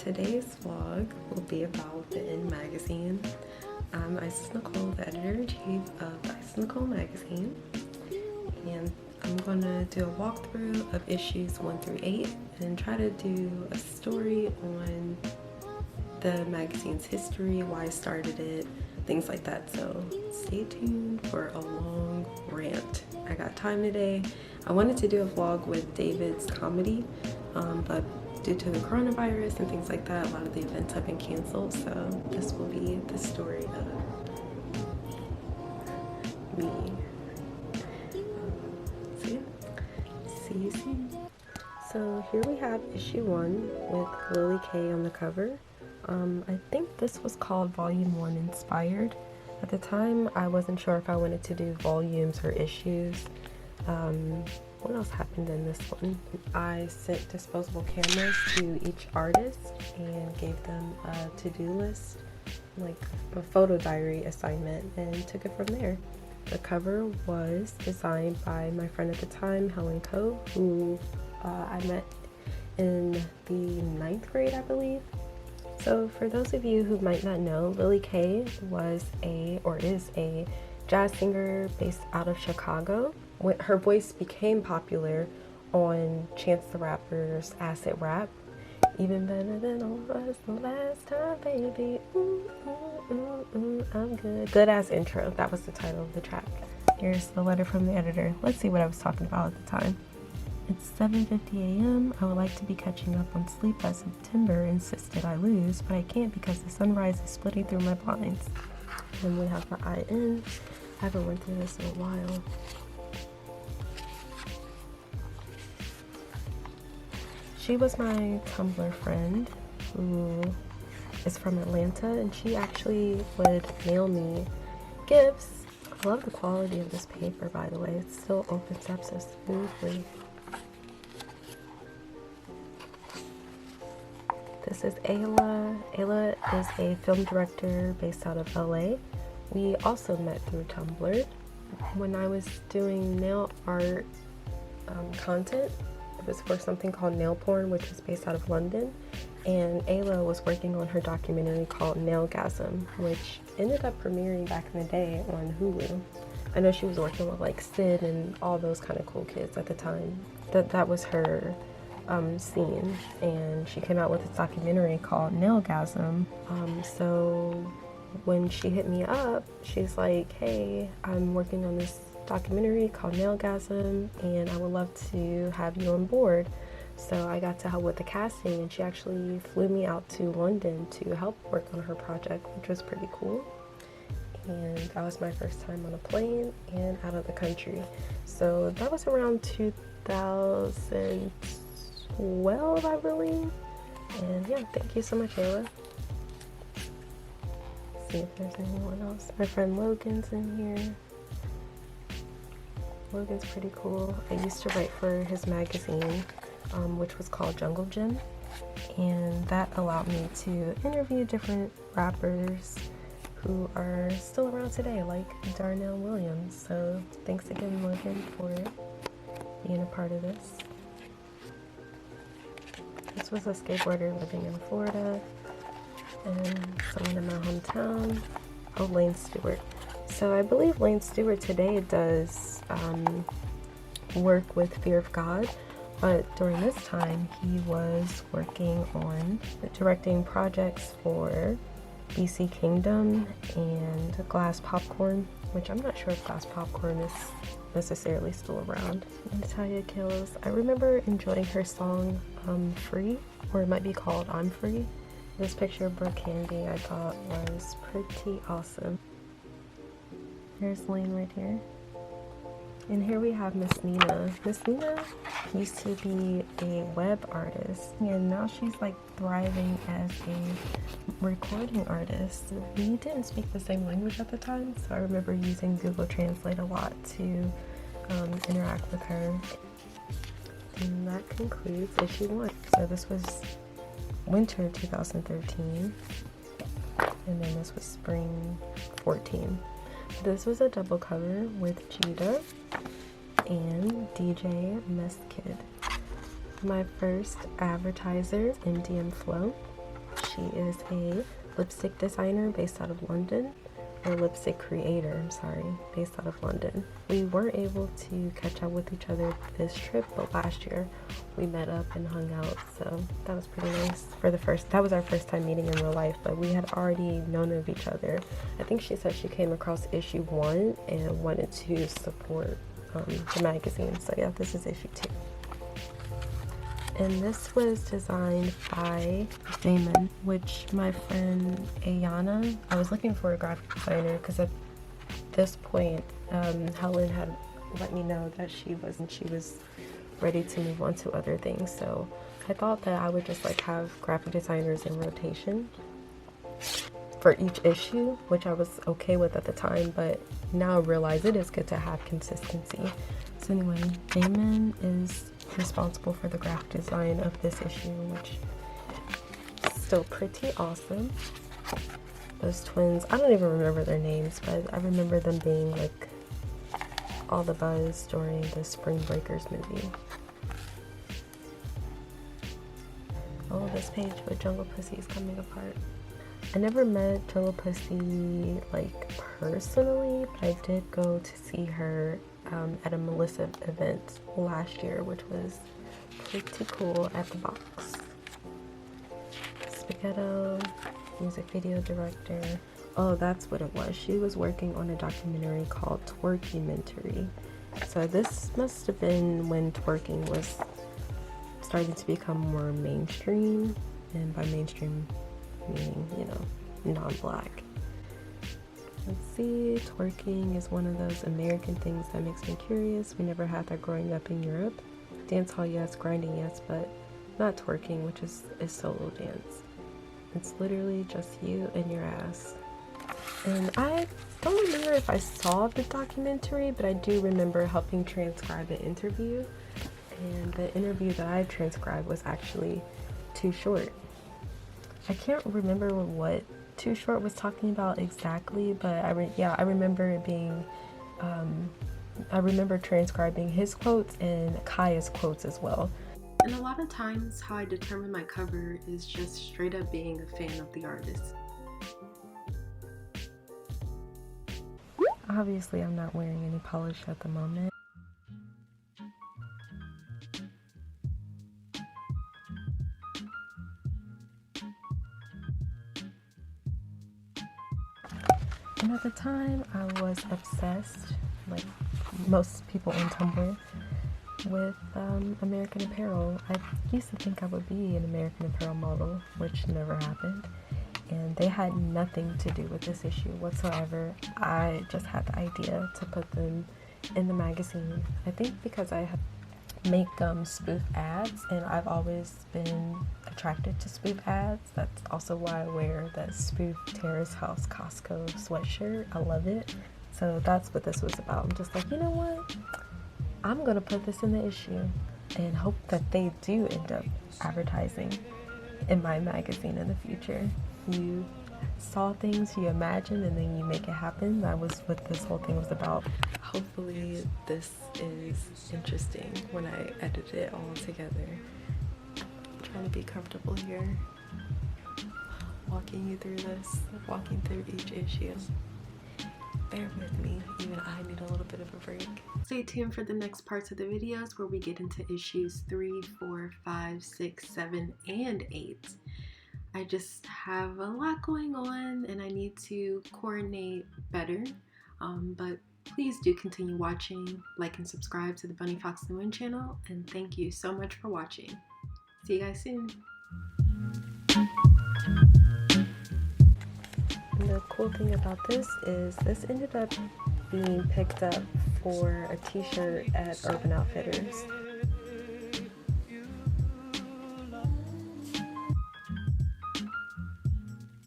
today's vlog will be about the N magazine. I'm Isis Nicole, the editor-in-chief of Isis Nicole Magazine, and I'm going to do a walkthrough of issues 1 through 8 and try to do a story on the magazine's history, why I started it, things like that. So stay tuned for a long rant. I got time today. I wanted to do a vlog with David's comedy, but due to the coronavirus and things like that, a lot of the events have been canceled. So this will be the story of me. So yeah, see you soon. So here we have issue 1 with Lily K on the cover. I think this was called Volume 1 Inspired. At the time, I wasn't sure if I wanted to do volumes or issues. What else happened in this one? I sent disposable cameras to each artist and gave them a to-do list, like a photo diary assignment, and took it from there. The cover was designed by my friend at the time, Helen Coe, who I met in the 9th grade, I believe. So for those of you who might not know, Lily K is a jazz singer based out of Chicago. Her voice became popular on Chance the Rapper's Acid Rap. Even better than all was the last time, baby. Ooh, ooh, ooh, ooh, I'm good. Good ass intro. That was the title of the track. Here's the letter from the editor. Let's see what I was talking about at the time. It's 7:50 a.m. I would like to be catching up on sleep as September insisted I lose, but I can't because the sunrise is splitting through my blinds. And we have the IN. I haven't went through this in a while. She was my Tumblr friend who is from Atlanta, and she actually would mail me gifts. I love the quality of this paper, by the way. It still opens up so smoothly. This is Ayla. Ayla is a film director based out of LA. We also met through Tumblr. When I was doing nail art content, it was for something called Nail Porn, which is based out of London. And Ayla was working on her documentary called Nailgasm, which ended up premiering back in the day on Hulu. I know she was working with like Sid and all those kind of cool kids at the time. That was her scene, and she came out with this documentary called Nailgasm. So when she hit me up, she's like, hey, I'm working on this documentary called Nailgasm and I would love to have you on board. So I got to help with the casting, and she actually flew me out to London to help work on her project, which was pretty cool. And that was my first time on a plane and out of the country. So that was around 2012, I believe. And yeah, thank you so much, Ayla. Let's see if there's anyone else. My friend Logan's in here. Logan's pretty cool. I used to write for his magazine, which was called Jungle Gym. And that allowed me to interview different rappers who are still around today, like Darnell Williams. So thanks again, Logan, for being a part of this. This was a skateboarder living in Florida, and someone in my hometown. Oh, Lane Stewart. So I believe Lane Stewart today does work with Fear of God, but during this time he was working on directing projects for BC Kingdom and Glass Popcorn, which I'm not sure if Glass Popcorn is necessarily still around. Natalia Kills. I remember enjoying her song Free, or it might be called I'm Free. This picture of Brooke Candy I thought was pretty awesome. There's Lane right here. And here we have Miss Nina. Miss Nina used to be a web artist, and now she's like thriving as a recording artist. We didn't speak the same language at the time, so I remember using Google Translate a lot to interact with her. And that concludes issue 1. So this was winter 2013, and then this was spring 14. This was a double cover with Judah and DJ Mess Kid. My first advertiser, MDM Flow. She is a lipstick designer based out of London, or lipstick creator, I'm sorry, based out of London. We weren't able to catch up with each other this trip, but last year we met up and hung out, so that was pretty nice. That was our first time meeting in real life, but we had already known of each other. I think she said she came across issue 1 and wanted to support the magazine, so yeah, this is issue 2. And this was designed by Damon, which my friend Ayana, I was looking for a graphic designer because at this point, Helen had let me know that she was ready to move on to other things. So I thought that I would just like have graphic designers in rotation for each issue, which I was okay with at the time, but now I realize it is good to have consistency. So anyway, Damon is responsible for the graphic design of this issue, which is still pretty awesome. Those twins, I don't even remember their names, but I remember them being like all the buzz during the Spring Breakers movie. Oh, this page with Jungle Pussy is coming apart. I never met Jungle Pussy like personally, but I did go to see her at a Melissa event last year, which was pretty cool at the box. Spaghetto, music video director. Oh, that's what it was. She was working on a documentary called Twerkumentary. So this must have been when twerking was starting to become more mainstream, and by mainstream meaning, you know, non-black. Let's see, twerking is one of those American things that makes me curious. We never had that growing up in Europe. Dance hall, yes. Grinding, yes, but not twerking, which is a solo dance. It's literally just you and your ass. And I don't remember if I saw the documentary, but I do remember helping transcribe an interview. And the interview that I transcribed was actually too short. I can't remember what Too Short was talking about exactly, but I remember it being, I remember transcribing his quotes and Kaya's quotes as well. And a lot of times how I determine my cover is just straight up being a fan of the artist. Obviously, I'm not wearing any polish at the moment. And at the time, I was obsessed, like most people on Tumblr, with American Apparel. I used to think I would be an American Apparel model, which never happened. And they had nothing to do with this issue whatsoever. I just had the idea to put them in the magazine. I think because I make spoof ads, and I've always been attracted to spoof ads. That's also why I wear the spoof Terrace House Costco sweatshirt. I love it. So that's what this was about. I'm just like, you know what? I'm gonna put this in the issue and hope that they do end up advertising in my magazine in the future. You saw things you imagined and then you make it happen. That was what this whole thing was about. Hopefully this is interesting when I edit it all together. I'm trying to be comfortable here, walking you through this, walking through each issue. Bear with me, even I need a little bit of a break. Stay tuned for the next parts of the videos where we get into issues 3, 4, 5, 6, 7, and 8. I just have a lot going on and I need to coordinate better, but please do continue watching, like and subscribe to the Bunny Fox and Nguyen channel, and thank you so much for watching. See you guys soon. And the cool thing about this is this ended up being picked up for a t-shirt at Urban Outfitters.